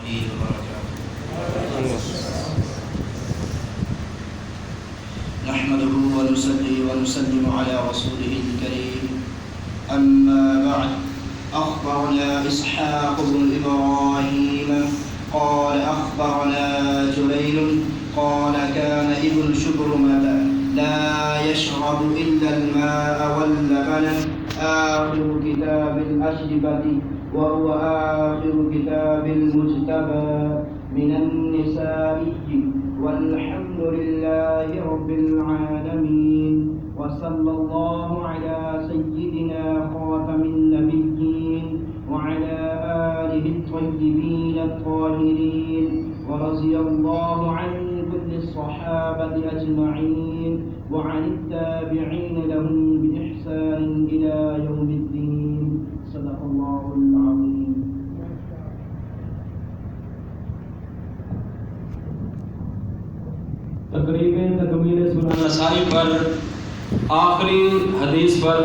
وبركاته. نحمده ونصلي ونسلم على رسوله الكريم. أما بعد، أخبرنا إسحاق بن إبراهيم قال أخبرنا جرير قال كان ابن شبرمة لا يشرب إلا الماء واللبن آخر كتاب الأشربة وهو آخر كتاب المجتبى من النسائي. والحمد لله رب العالمين، وصلى الله على سيدنا خاتم النبيين وعلى آله الطيبين الطاهرين، ورضي الله عن كل الصحابة أجمعين وعن التابعين لهم بإحسان إلى يوم الدين. صدق الله العظيم. तकरीबन तकमील सुनन नसाई पर आखिरी हदीस पर